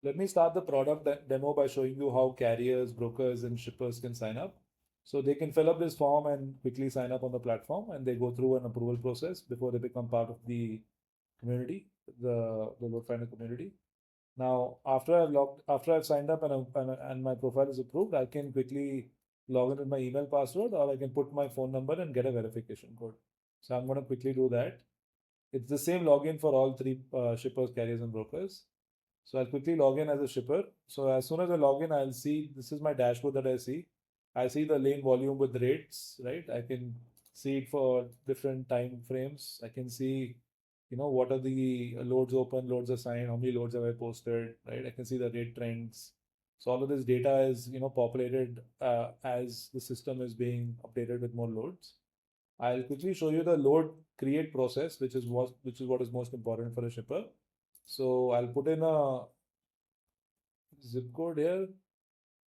Let me start the product demo by showing you how carriers, brokers, and shippers can sign up. So they can fill up this form and quickly sign up on the platform, and they go through an approval process before they become part of the community, the Loadfinder community. Now, after I've signed up and my profile is approved, I can quickly log in with my email password, or I can put my phone number and get a verification code. So I'm going to quickly do that. It's the same login for all three shippers, carriers, and brokers. So I'll quickly log in as a shipper. So as soon as I log in, I'll see this is my dashboard that I see. I see the lane volume with rates, right? I can see it for different time frames. I can see, what are the loads open, loads assigned, how many loads have I posted, right? I can see the rate trends. So all of this data is, populated as the system is being updated with more loads. I'll quickly show you the load create process, which is what is most important for a shipper. So I'll put in a zip code here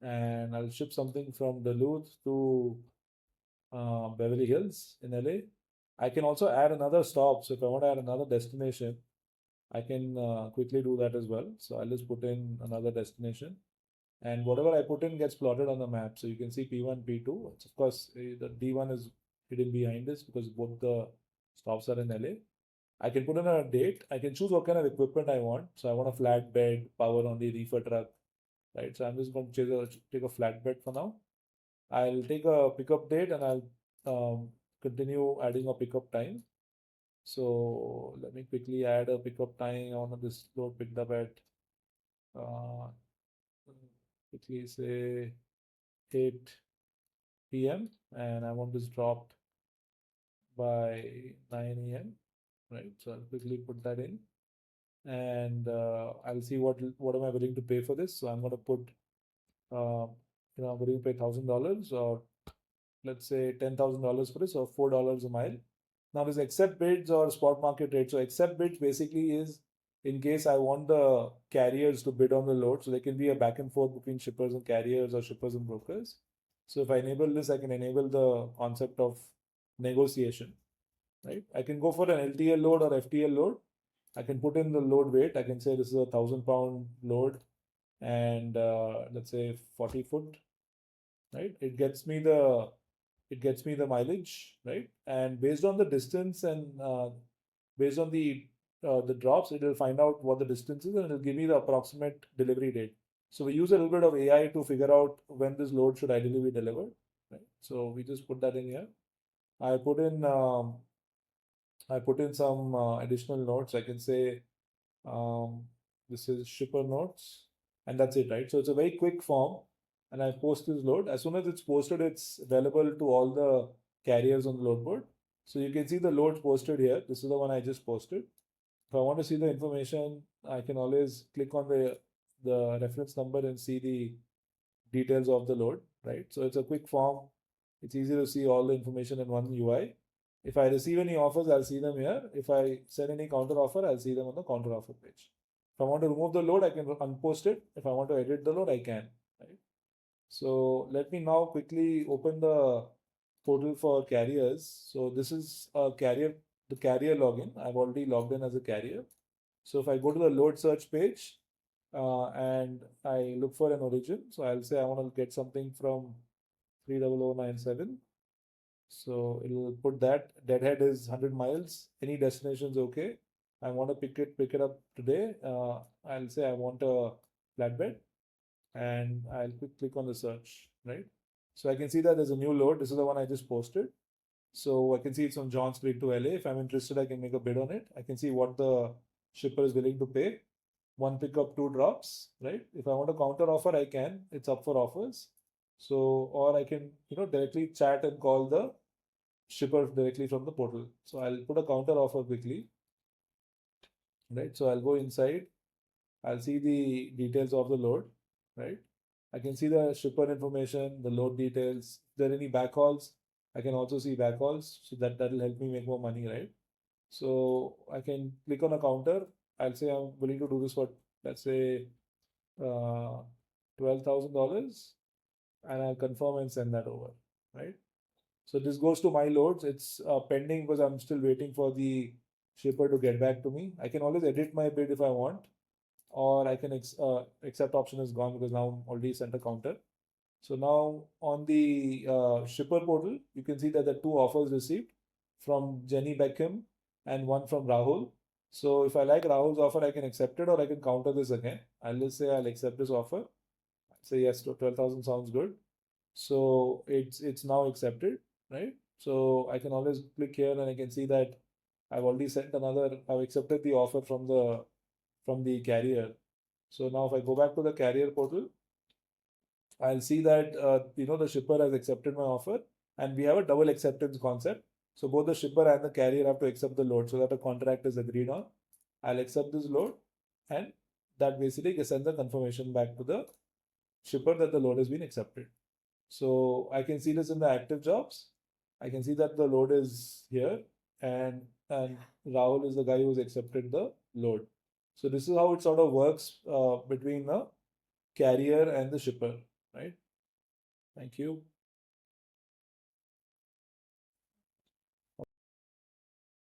and I'll ship something from Duluth to Beverly Hills in LA. I can also add another stop. So if I want to add another destination, I can quickly do that as well. So I'll just put in another destination and whatever I put in gets plotted on the map. So you can see P1, P2. Of course, the D1 is hidden behind this because both the stops are in LA. I can put in a date. I can choose what kind of equipment I want. So I want a flatbed, power only reefer truck, right? So I'm just going to take a flatbed for now. I'll take a pickup date and I'll continue adding a pickup time. So let me quickly add a pickup time. I want this load picked up at uh, quickly say 8 p.m. and I want this dropped by 9 a.m. Right? So I'll quickly put that in and I'll see what am I willing to pay for this. So I'm going to put I'm willing to pay $1,000 or let's say $10,000 for this or $4 a mile. Now this accept bids or spot market rate. So accept bids basically is in case I want the carriers to bid on the load. So there can be a back and forth between shippers and carriers or shippers and brokers. So if I enable this, I can enable the concept of negotiation, right? I can go for an LTL load or FTL load. I can put in the load weight. I can say this is a 1,000 pound load and let's say 40 foot, right? It gets me the mileage, right? And based on the distance and based on the drops, it will find out what the distance is and it'll give me the approximate delivery date. So we use a little bit of AI to figure out when this load should ideally be delivered, right? So we just put that in here. I put in um, I put in some additional notes. I can say um, this is shipper notes, and that's it, right? So it's a very quick form, and I post this load. As soon as it's posted, it's available to all the carriers on the load board. So you can see the loads posted here. This is the one I just posted. If I want to see the information, I can always click on the reference number and see the details of the load, right? So it's a quick form. It's easy to see all the information in one UI. If I receive any offers, I'll see them here. If I send any counter offer, I'll see them on the counter offer page. If I want to remove the load, I can unpost it. If I want to edit the load, I can, right? So let me now quickly open the portal for carriers. So this is the carrier login. I've already logged in as a carrier. So if I go to the load search page, and I look for an origin. So I'll say I want to get something from 30097. So it'll put that deadhead is 100 miles. Any destination is okay. I want to pick it up today. I'll say I want a flatbed, and I'll click on the search, right? So I can see that there's a new load. This is the one I just posted. So I can see it's from Johns Creek to LA. If I'm interested, I can make a bid on it. I can see what the shipper is willing to pay. One pickup, two drops, right? If I want to counter offer, I can. It's up for offers. So, or I can, directly chat and call the shipper directly from the portal. So I'll put a counter offer quickly, right? So I'll go inside. I'll see the details of the load, right? I can see the shipper information, the load details. If there are any backhauls, I can also see backhauls. So that'll help me make more money, right? So I can click on a counter. I'll say I'm willing to do this for, let's say, uh, $12,000, and I'll confirm and send that over, right? So this goes to my loads. It's pending because I'm still waiting for the shipper to get back to me. I can always edit my bid if I want. or I can accept option is gone because now I'm already sent a counter. So now on the shipper portal, you can see that the two offers received from Jenny Beckham and one from Rahul. So if I like Rahul's offer, I can accept it or I can counter this again. I'll just say I'll accept this offer. Say yes, 12,000 sounds good. So it's now accepted, right? So I can always click here and I can see that I've already sent another, I've accepted the offer from the carrier. So now if I go back to the carrier portal, I'll see that the shipper has accepted my offer, and we have a double acceptance concept. So both the shipper and the carrier have to accept the load so that a contract is agreed on. I'll accept this load, and that basically sends a confirmation back to the shipper that the load has been accepted. So I can see this in the active jobs. I can see that the load is here, and Rahul is the guy who's accepted the load. So this is how it sort of works between the carrier and the shipper, right? Thank you.